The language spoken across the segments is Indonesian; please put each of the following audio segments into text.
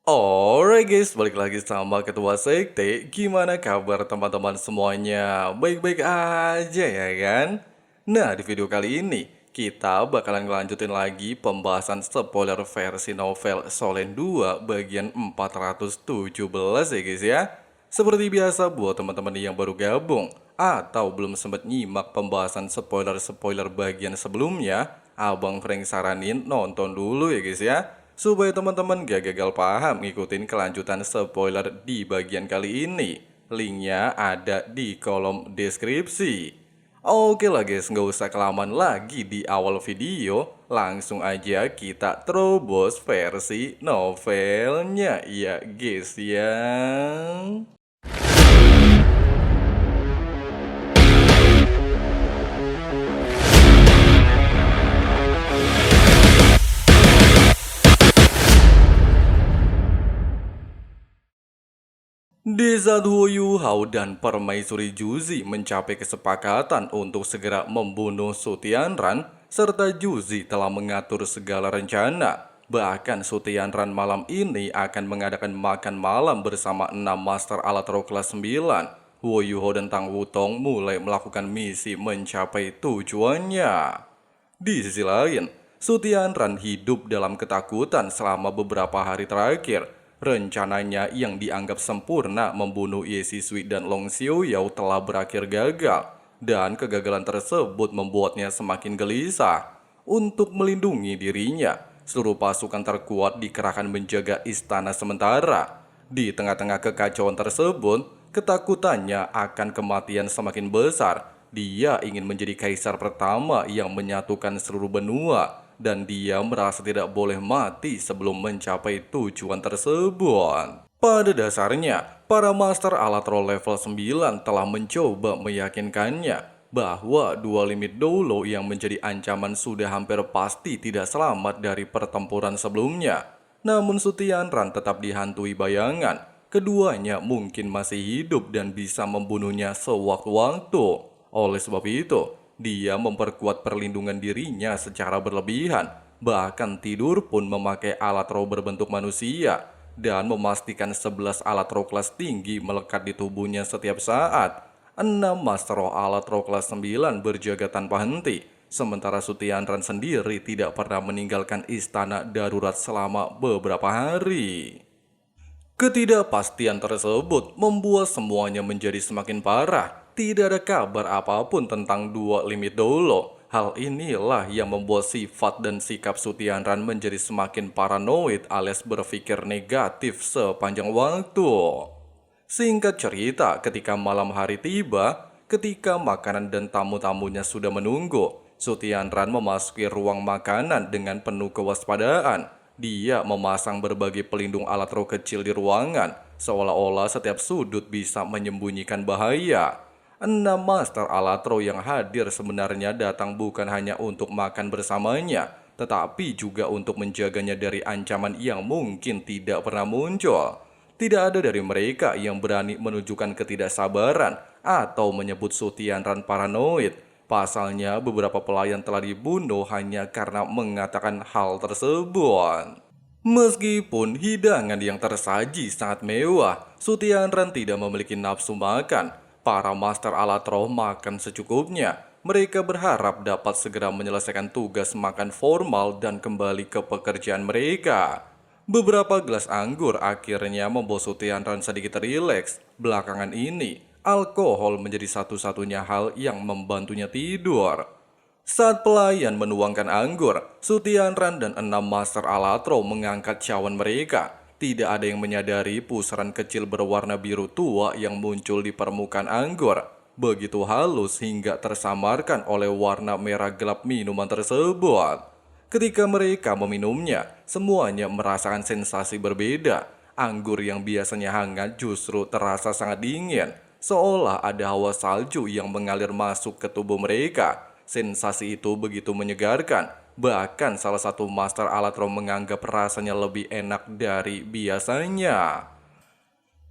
Alright guys, balik lagi sama Ketua Sekte. Gimana kabar teman-teman semuanya? Baik-baik aja ya kan? Nah, di video kali ini kita bakalan ngelanjutin lagi pembahasan spoiler versi novel Solen 2 bagian 417 ya guys ya. Seperti biasa buat teman-teman yang baru gabung atau belum sempat nyimak pembahasan spoiler-spoiler bagian sebelumnya, Abang Frank saranin nonton dulu ya guys ya, supaya teman-teman gak gagal paham ngikutin kelanjutan spoiler di bagian kali ini. Linknya ada di kolom deskripsi. Oke lah guys, nggak usah kelamaan lagi di awal video. Langsung aja kita terobos versi novelnya ya guys ya. Di saat Huo Yuhao dan Permaisuri Juzi mencapai kesepakatan untuk segera membunuh Su Tianran, serta Juzi telah mengatur segala rencana. Bahkan Su Tianran malam ini akan mengadakan makan malam bersama 6 Master Alatro kelas 9. Huo Yuhao dan Tang Wutong mulai melakukan misi mencapai tujuannya. Di sisi lain, Su Tianran hidup dalam ketakutan selama beberapa hari terakhir. Rencananya yang dianggap sempurna membunuh Ye Sisui dan Long Xiuyao telah berakhir gagal, dan kegagalan tersebut membuatnya semakin gelisah. Untuk melindungi dirinya, seluruh pasukan terkuat dikerahkan menjaga istana sementara. Di tengah-tengah kekacauan tersebut, ketakutannya akan kematian semakin besar. Dia ingin menjadi kaisar pertama yang menyatukan seluruh benua, dan dia merasa tidak boleh mati sebelum mencapai tujuan tersebut. Pada dasarnya, para Master Alatro level 9 telah mencoba meyakinkannya bahwa dua limit Dolo yang menjadi ancaman sudah hampir pasti tidak selamat dari pertempuran sebelumnya. Namun Su Tianran tetap dihantui bayangan, keduanya mungkin masih hidup dan bisa membunuhnya sewaktu-waktu. Oleh sebab itu, dia memperkuat perlindungan dirinya secara berlebihan, bahkan tidur pun memakai alat roh berbentuk manusia, dan memastikan 11 alat roh kelas tinggi melekat di tubuhnya setiap saat. 6 Master Roh alat roh kelas 9 berjaga tanpa henti, sementara Su Tianran sendiri tidak pernah meninggalkan istana darurat selama beberapa hari. Ketidakpastian tersebut membuat semuanya menjadi semakin parah. Tidak ada kabar apapun tentang dua limit Dolo. Hal inilah yang membuat sifat dan sikap Su Tianran menjadi semakin paranoid alias berpikir negatif sepanjang waktu. Singkat cerita, ketika malam hari tiba, ketika makanan dan tamu-tamunya sudah menunggu, Su Tianran memasuki ruang makanan dengan penuh kewaspadaan. Dia memasang berbagai pelindung alat roh kecil di ruangan, seolah-olah setiap sudut bisa menyembunyikan bahaya. 6 Master Alatro yang hadir sebenarnya datang bukan hanya untuk makan bersamanya, tetapi juga untuk menjaganya dari ancaman yang mungkin tidak pernah muncul. Tidak ada dari mereka yang berani menunjukkan ketidaksabaran atau menyebut Su Tianran paranoid. Pasalnya beberapa pelayan telah dibunuh hanya karena mengatakan hal tersebut. Meskipun hidangan yang tersaji sangat mewah, Su Tianran tidak memiliki nafsu makan. Para Master Alatro makan secukupnya. Mereka berharap dapat segera menyelesaikan tugas makan formal dan kembali ke pekerjaan mereka. Beberapa gelas anggur akhirnya membuat Su Tianran sedikit rileks. Belakangan ini, alkohol menjadi satu-satunya hal yang membantunya tidur. Saat pelayan menuangkan anggur, Su Tianran dan 6 Master Alatro mengangkat cawan mereka. Tidak ada yang menyadari pusaran kecil berwarna biru tua yang muncul di permukaan anggur. Begitu halus hingga tersamarkan oleh warna merah gelap minuman tersebut. Ketika mereka meminumnya, semuanya merasakan sensasi berbeda. Anggur yang biasanya hangat justru terasa sangat dingin, seolah ada hawa salju yang mengalir masuk ke tubuh mereka. Sensasi itu begitu menyegarkan. Bahkan salah satu Master Alatro menganggap rasanya lebih enak dari biasanya.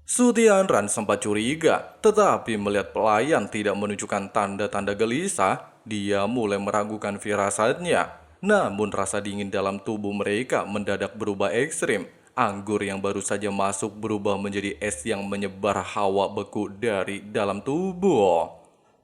Su Tianran sempat curiga, tetapi melihat pelayan tidak menunjukkan tanda-tanda gelisah, dia mulai meragukan firasatnya. Namun rasa dingin dalam tubuh mereka mendadak berubah ekstrim. anggur yang baru saja masuk berubah menjadi es yang menyebar hawa beku dari dalam tubuh.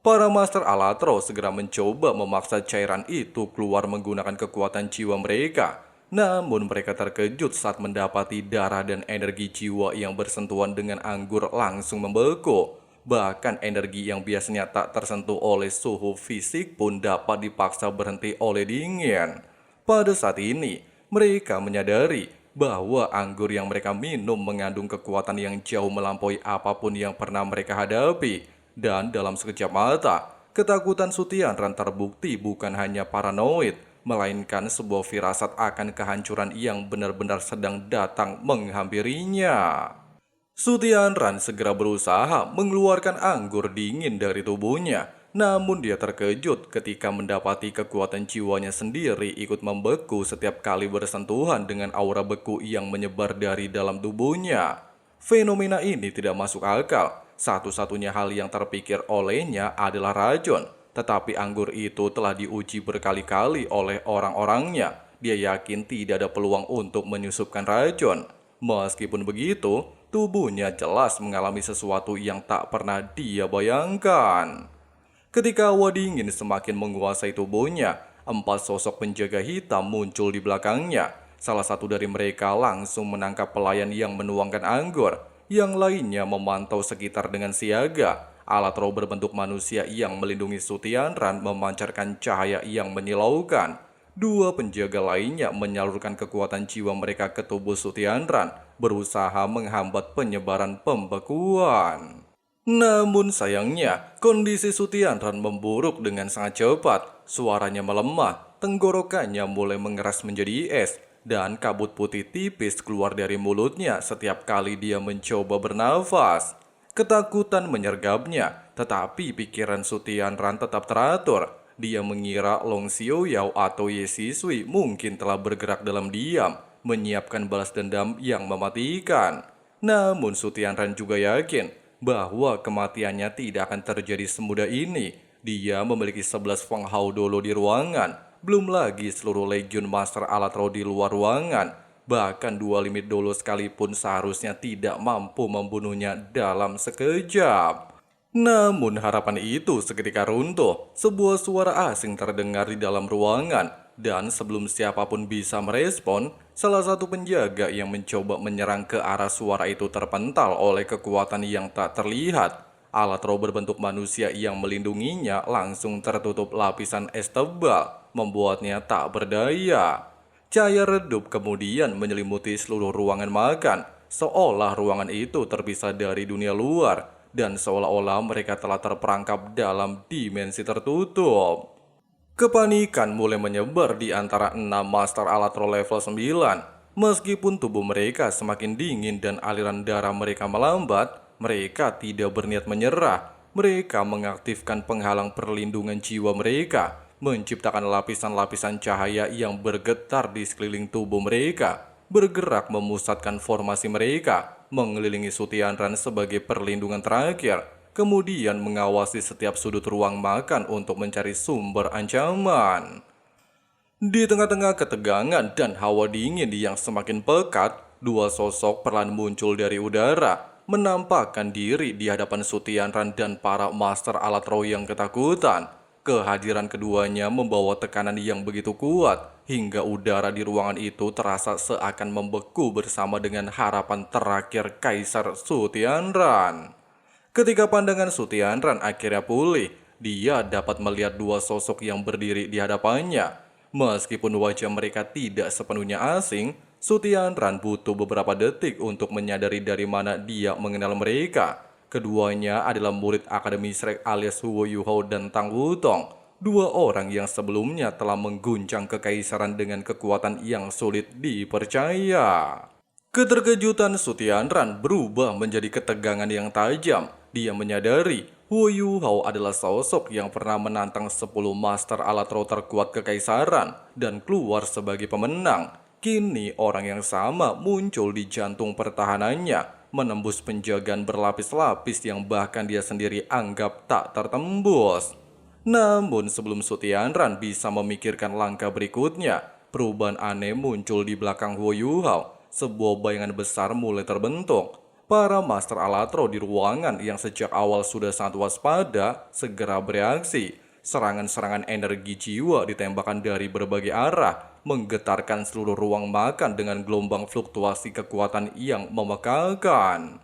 Para Master Alatro segera mencoba memaksa cairan itu keluar menggunakan kekuatan jiwa mereka. Namun mereka terkejut saat mendapati darah dan energi jiwa yang bersentuhan dengan anggur langsung membeku. Bahkan energi yang biasanya tak tersentuh oleh suhu fisik pun dapat dipaksa berhenti oleh dingin. Pada saat ini, mereka menyadari bahwa anggur yang mereka minum mengandung kekuatan yang jauh melampaui apapun yang pernah mereka hadapi. Dan dalam sekejap mata, ketakutan Sutianran terbukti bukan hanya paranoid, melainkan sebuah firasat akan kehancuran yang benar-benar sedang datang menghampirinya. Sutianran segera berusaha mengeluarkan anggur dingin dari tubuhnya, namun dia terkejut ketika mendapati kekuatan jiwanya sendiri ikut membeku setiap kali bersentuhan dengan aura beku yang menyebar dari dalam tubuhnya. Fenomena ini tidak masuk akal. Satu-satunya hal yang terpikir olehnya adalah racun. Tetapi anggur itu telah diuji berkali-kali oleh orang-orangnya. Dia yakin tidak ada peluang untuk menyusupkan racun. Meskipun begitu, tubuhnya jelas mengalami sesuatu yang tak pernah dia bayangkan. Ketika hawa dingin semakin menguasai tubuhnya, 4 sosok penjaga hitam muncul di belakangnya. Salah satu dari mereka langsung menangkap pelayan yang menuangkan anggur. Yang lainnya memantau sekitar dengan siaga. Alatro berbentuk manusia yang melindungi Sutianran memancarkan cahaya yang menyilaukan. 2 penjaga lainnya menyalurkan kekuatan jiwa mereka ke tubuh Sutianran, berusaha menghambat penyebaran pembekuan. Namun sayangnya, kondisi Sutianran memburuk dengan sangat cepat. Suaranya melemah, tenggorokannya mulai mengeras menjadi es, dan kabut putih tipis keluar dari mulutnya setiap kali dia mencoba bernafas. Ketakutan menyergapnya, tetapi pikiran Sutianran tetap teratur. Dia mengira Long Xiaoyao atau Ye Sisui mungkin telah bergerak dalam diam, menyiapkan balas dendam yang mematikan. Namun Sutianran juga yakin bahwa kematiannya tidak akan terjadi semudah ini. Dia memiliki 11 Feng Hao Dolo di ruangan. Belum lagi seluruh Legion Master Alatro di luar ruangan. Bahkan 2 limit dolo sekalipun seharusnya tidak mampu membunuhnya dalam sekejap. Namun harapan itu seketika runtuh. Sebuah suara asing terdengar di dalam ruangan. Dan sebelum siapapun bisa merespon, salah satu penjaga yang mencoba menyerang ke arah suara itu terpental oleh kekuatan yang tak terlihat. Alatro berbentuk manusia yang melindunginya langsung tertutup lapisan es tebal, membuatnya tak berdaya. Cahaya redup kemudian menyelimuti seluruh ruangan makan, seolah ruangan itu terpisah dari dunia luar, dan seolah-olah mereka telah terperangkap dalam dimensi tertutup. Kepanikan mulai menyebar di antara 6 Master Alatro level 9. Meskipun tubuh mereka semakin dingin dan aliran darah mereka melambat, mereka tidak berniat menyerah. Mereka mengaktifkan penghalang perlindungan jiwa mereka, menciptakan lapisan-lapisan cahaya yang bergetar di sekeliling tubuh mereka, bergerak memusatkan formasi mereka, mengelilingi Sutianran sebagai perlindungan terakhir, kemudian mengawasi setiap sudut ruang makan untuk mencari sumber ancaman. Di tengah-tengah ketegangan dan hawa dingin yang semakin pekat, 2 sosok perlahan muncul dari udara, menampakkan diri di hadapan Sutianran dan para Master Alatro yang ketakutan. Kehadiran keduanya membawa tekanan yang begitu kuat, hingga udara di ruangan itu terasa seakan membeku bersama dengan harapan terakhir Kaisar Sutianran. Ketika pandangan Sutianran akhirnya pulih, dia dapat melihat 2 sosok yang berdiri di hadapannya. Meskipun wajah mereka tidak sepenuhnya asing, Sutianran butuh beberapa detik untuk menyadari dari mana dia mengenal mereka. Keduanya adalah murid Akademi Shrek alias Huo Yuhao dan Tang Wutong, 2 orang yang sebelumnya telah mengguncang kekaisaran dengan kekuatan yang sulit dipercaya. Keterkejutan Sutianran berubah menjadi ketegangan yang tajam. Dia menyadari Huo Yuhao adalah sosok yang pernah menantang 10 Master Alatro terkuat kekaisaran dan keluar sebagai pemenang. Kini orang yang sama muncul di jantung pertahanannya, menembus penjagaan berlapis-lapis yang bahkan dia sendiri anggap tak tertembus. Namun sebelum Sutianran bisa memikirkan langkah berikutnya, perubahan aneh muncul di belakang Huo Yuhao. sebuah bayangan besar mulai terbentuk. Para Master Alatro di ruangan yang sejak awal sudah sangat waspada segera bereaksi. Serangan-serangan energi jiwa ditembakkan dari berbagai arah, menggetarkan seluruh ruang makan dengan gelombang fluktuasi kekuatan yang memekakan.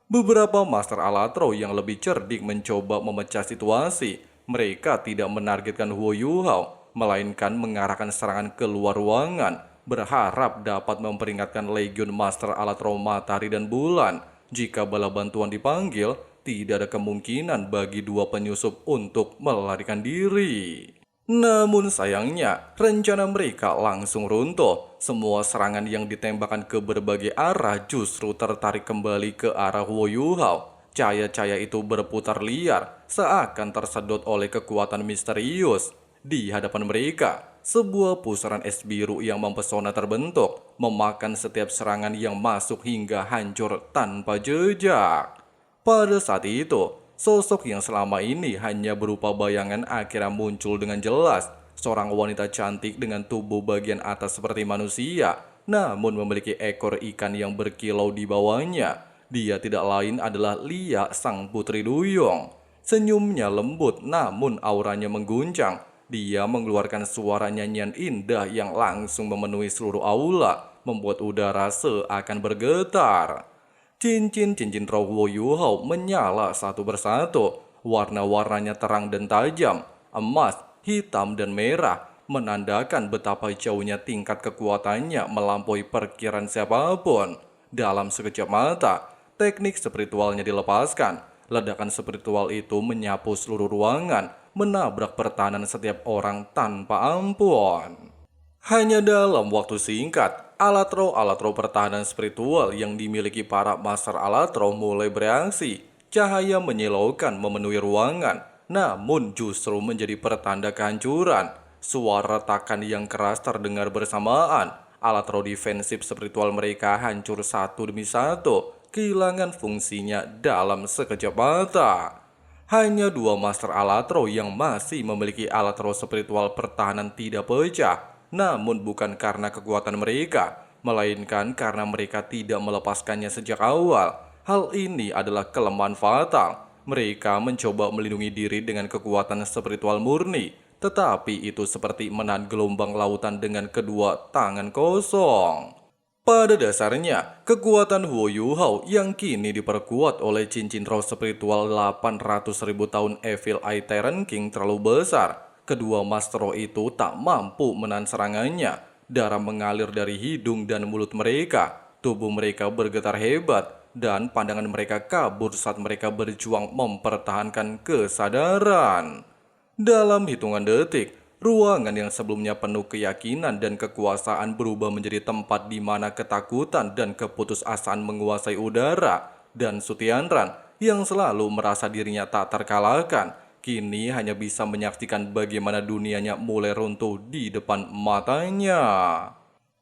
Beberapa Master Alatro yang lebih cerdik mencoba memecah situasi. Mereka tidak menargetkan Huo Yuhao, melainkan mengarahkan serangan keluar ruangan, berharap dapat memperingatkan Legiun Master Alatro Matahari dan Bulan. Jika bala bantuan dipanggil, tidak ada kemungkinan bagi dua penyusup untuk melarikan diri. Namun sayangnya, rencana mereka langsung runtuh. Semua serangan yang ditembakkan ke berbagai arah justru tertarik kembali ke arah Huo Yuhao. Cahaya-cahaya itu berputar liar, seakan tersedot oleh kekuatan misterius. Di hadapan mereka, sebuah pusaran es biru yang mempesona terbentuk, memakan setiap serangan yang masuk hingga hancur tanpa jejak. Pada saat itu, sosok yang selama ini hanya berupa bayangan akhirnya muncul dengan jelas. Seorang wanita cantik dengan tubuh bagian atas seperti manusia, namun memiliki ekor ikan yang berkilau di bawahnya. Dia tidak lain adalah Lia, sang putri duyung. Senyumnya lembut namun auranya mengguncang. Dia mengeluarkan suara nyanyian indah yang langsung memenuhi seluruh aula, membuat udara seakan bergetar. Cincin-cincin roh Huo Yuhao menyala satu persatu. Warna-warnanya terang dan tajam, emas, hitam, dan merah, menandakan betapa jauhnya tingkat kekuatannya melampaui perkiraan siapapun. Dalam sekejap mata, teknik spiritualnya dilepaskan. Ledakan spiritual itu menyapu seluruh ruangan, menabrak pertahanan setiap orang tanpa ampun. Hanya dalam waktu singkat, alatro pertahanan spiritual yang dimiliki para Master Alatro mulai bereaksi. Cahaya menyilaukan memenuhi ruangan, namun justru menjadi pertanda kehancuran. Suara retakan yang keras terdengar bersamaan. Alatro defensif spiritual mereka hancur satu demi satu, kehilangan fungsinya dalam sekejap mata. Hanya dua Master Alatro yang masih memiliki alatro spiritual pertahanan tidak pecah. Namun bukan karena kekuatan mereka, melainkan karena mereka tidak melepaskannya sejak awal. Hal ini adalah kelemahan fatal. Mereka mencoba melindungi diri dengan kekuatan spiritual murni, tetapi itu seperti menahan gelombang lautan dengan kedua tangan kosong. Pada dasarnya, kekuatan Huo Yuhao yang kini diperkuat oleh cincin roh spiritual 800.000 tahun Evil Eye Tyrant King terlalu besar. Kedua Master Roh itu tak mampu menahan serangannya. Darah mengalir dari hidung dan mulut mereka. Tubuh mereka bergetar hebat dan pandangan mereka kabur saat mereka berjuang mempertahankan kesadaran. Dalam hitungan detik, ruangan yang sebelumnya penuh keyakinan dan kekuasaan berubah menjadi tempat di mana ketakutan dan keputusasaan menguasai udara. Dan Sutianran yang selalu merasa dirinya tak terkalahkan, kini hanya bisa menyaksikan bagaimana dunianya mulai runtuh di depan matanya.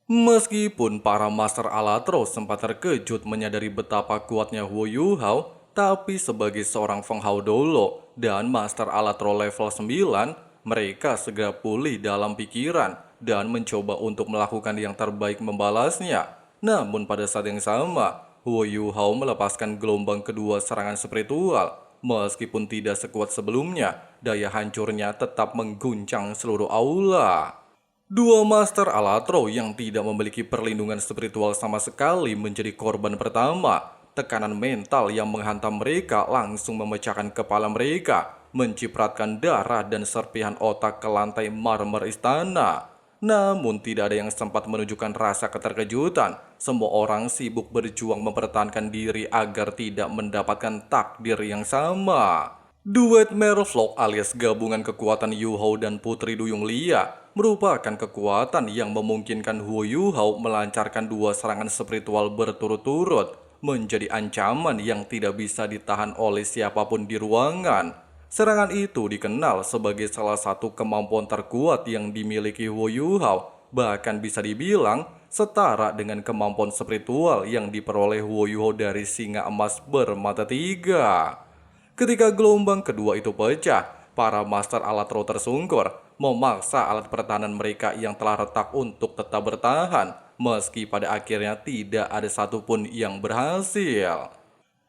Meskipun para Master Alatro sempat terkejut menyadari betapa kuatnya Huo Yuhao, tapi sebagai seorang Feng Hao Dolo dan Master Alatro level 9, mereka segera pulih dalam pikiran dan mencoba untuk melakukan yang terbaik membalasnya. Namun pada saat yang sama, Huo Yuhao melepaskan gelombang kedua serangan spiritual. Meskipun tidak sekuat sebelumnya, daya hancurnya tetap mengguncang seluruh aula. Dua Master Alatro yang tidak memiliki perlindungan spiritual sama sekali menjadi korban pertama. Tekanan mental yang menghantam mereka langsung memecahkan kepala mereka, mencipratkan darah dan serpihan otak ke lantai marmer istana. Namun tidak ada yang sempat menunjukkan rasa keterkejutan. Semua orang sibuk berjuang mempertahankan diri agar tidak mendapatkan takdir yang sama. Duet Merfolk alias gabungan kekuatan Yu Hao dan Putri Duyung Lia merupakan kekuatan yang memungkinkan Huo Yuhao melancarkan dua serangan spiritual berturut-turut, menjadi ancaman yang tidak bisa ditahan oleh siapapun di ruangan. Serangan itu dikenal sebagai salah satu kemampuan terkuat yang dimiliki Huo Yuhao, bahkan bisa dibilang setara dengan kemampuan spiritual yang diperoleh Huo Yuhao dari singa emas bermata tiga. Ketika gelombang kedua itu pecah, para Master Alatro tersungkur, memaksa alat pertahanan mereka yang telah retak untuk tetap bertahan. meski pada akhirnya tidak ada satupun yang berhasil.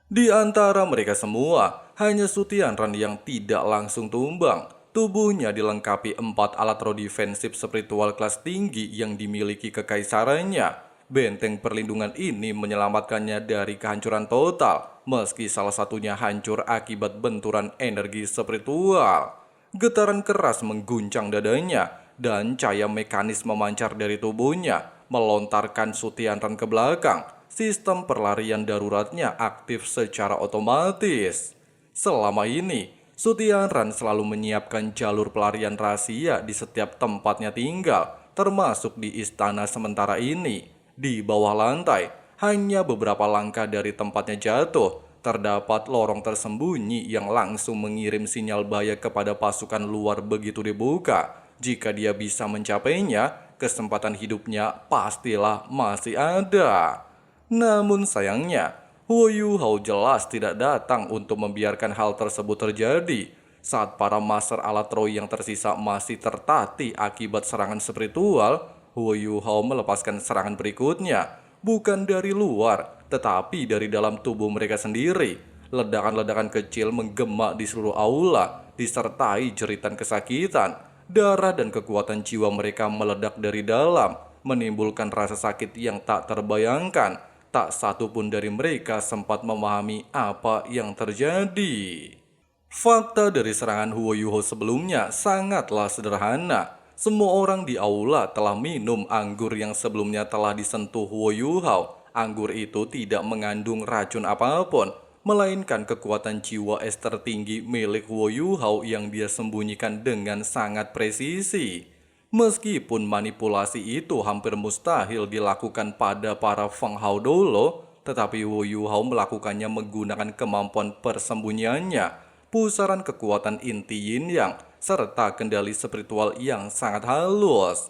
Di antara mereka semua, hanya Sutianran yang tidak langsung tumbang. Tubuhnya dilengkapi 4 alat roh defensif spiritual kelas tinggi yang dimiliki kekaisarannya. Benteng perlindungan ini menyelamatkannya dari kehancuran total, meski salah satunya hancur akibat benturan energi spiritual. Getaran keras mengguncang dadanya, dan cahaya mekanis memancar dari tubuhnya, melontarkan Sutianran ke belakang. Sistem perlarian daruratnya aktif secara otomatis. Selama ini, Sutianran selalu menyiapkan jalur pelarian rahasia di setiap tempatnya tinggal, termasuk di istana sementara ini. Di bawah lantai, hanya beberapa langkah dari tempatnya jatuh, terdapat lorong tersembunyi yang langsung mengirim sinyal bahaya kepada pasukan luar begitu dibuka. Jika dia bisa mencapainya, kesempatan hidupnya pastilah masih ada. Namun sayangnya, Huo Yuhao jelas tidak datang untuk membiarkan hal tersebut terjadi. Saat para master alat roh yang tersisa masih tertatih akibat serangan spiritual, Huo Yuhao melepaskan serangan berikutnya. Bukan dari luar, tetapi dari dalam tubuh mereka sendiri. Ledakan-ledakan kecil menggema di seluruh aula, disertai jeritan kesakitan. Darah dan kekuatan jiwa mereka meledak dari dalam, menimbulkan rasa sakit yang tak terbayangkan. Tak satu pun dari mereka sempat memahami apa yang terjadi. Fakta dari serangan Huo Yuhao sebelumnya sangatlah sederhana. Semua orang di aula telah minum anggur yang sebelumnya telah disentuh Huo Yuhao. Anggur itu tidak mengandung racun apapun, melainkan kekuatan jiwa es tertinggi milik Huo Yuhao yang dia sembunyikan dengan sangat presisi. Meskipun manipulasi itu hampir mustahil dilakukan pada para Feng Hao dulu, tetapi Huo Yuhao melakukannya menggunakan kemampuan persembunyiannya, pusaran kekuatan inti yin yang, serta kendali spiritual yang sangat halus.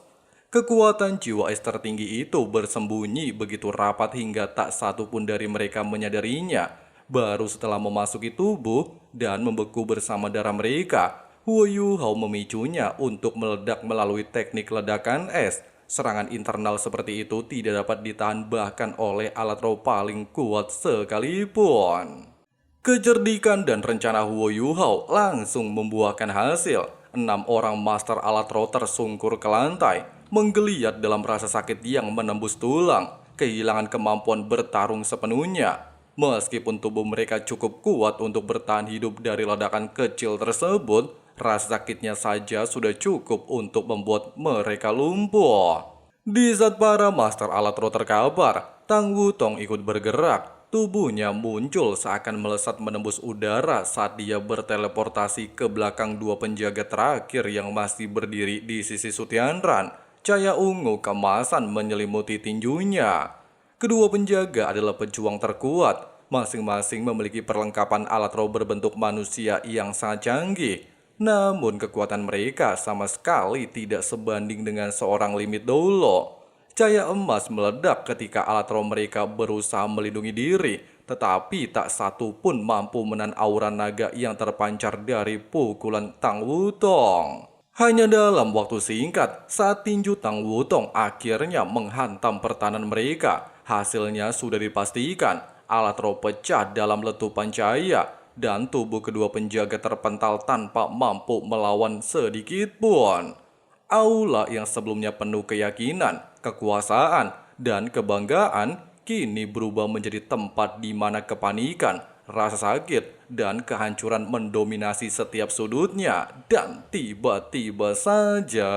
Kekuatan jiwa es tertinggi itu bersembunyi begitu rapat hingga tak satu pun dari mereka menyadarinya. Baru setelah memasuki tubuh dan membeku bersama darah mereka, Huo Yuhao memicunya untuk meledak melalui teknik ledakan es. Serangan internal seperti itu tidak dapat ditahan bahkan oleh alat roh paling kuat sekalipun. Kecerdikan dan rencana Huo Yuhao langsung membuahkan hasil. 6 orang master alat roh tersungkur ke lantai, menggeliat dalam rasa sakit yang menembus tulang, kehilangan kemampuan bertarung sepenuhnya. Meskipun tubuh mereka cukup kuat untuk bertahan hidup dari ledakan kecil tersebut, rasa sakitnya saja sudah cukup untuk membuat mereka lumpuh. Di saat para master alat roh terkabar, Tang Wutong ikut bergerak. Tubuhnya muncul seakan melesat menembus udara saat dia berteleportasi ke belakang 2 penjaga terakhir yang masih berdiri di sisi Sutianran. Cahaya ungu kemasan menyelimuti tinjunya. Kedua penjaga adalah pejuang terkuat. Masing-masing memiliki perlengkapan alat roh berbentuk manusia yang sangat canggih. Namun kekuatan mereka sama sekali tidak sebanding dengan seorang limit dulu. Cahaya emas meledak ketika alat roh mereka berusaha melindungi diri, tetapi tak satu pun mampu menahan aura naga yang terpancar dari pukulan Tang Wutong. Hanya dalam waktu singkat, saat tinju Tang Wutong akhirnya menghantam pertahanan mereka, hasilnya sudah dipastikan, alat roh pecah dalam letupan cahaya, dan tubuh kedua penjaga terpental tanpa mampu melawan sedikit pun. Aula yang sebelumnya penuh keyakinan, kekuasaan, dan kebanggaan kini berubah menjadi tempat di mana kepanikan, rasa sakit, dan kehancuran mendominasi setiap sudutnya. Dan tiba-tiba saja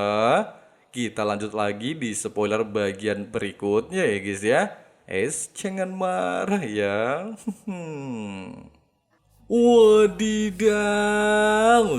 kita lanjut lagi di spoiler bagian berikutnya ya guys ya. Jangan marah ya. Wadidaw,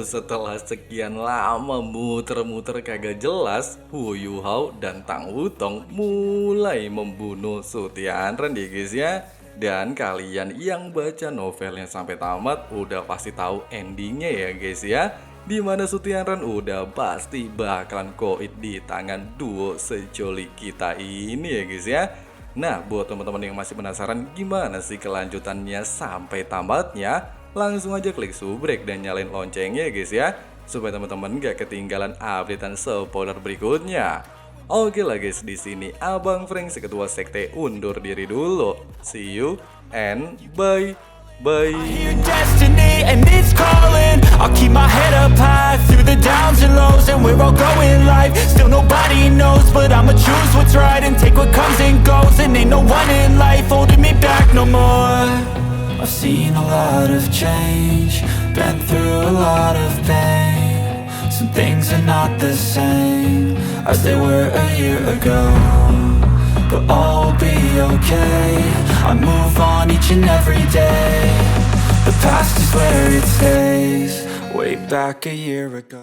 setelah sekian lama muter-muter kagak jelas, Huo Yuhao dan Tang Wutong mulai membunuh Sutianran ya guys ya. Dan kalian yang baca novelnya sampai tamat udah pasti tahu endingnya ya guys ya. Dimana Sutianran udah pasti bakalan koit di tangan duo sejoli kita ini ya guys ya. Nah, buat teman-teman yang masih penasaran gimana sih kelanjutannya sampai tamatnya, langsung aja klik subrek dan nyalain loncengnya ya guys ya, supaya teman-teman gak ketinggalan updatean spoiler berikutnya. Oke lah guys, di sini Abang Frank seketua sekte undur diri dulu. See you and bye. Bye. Your destiny and it's calling. I'll keep my head up high through the downs and lows, and we're all going live. Still nobody knows, but I'ma choose what's right and take what comes and goes. And ain't no one in life holding me back no more. I've seen a lot of change, been through a lot of pain. Some things are not the same as they were a year ago, but all will be okay. I move on each and every day. The past is where it stays, way back a year ago.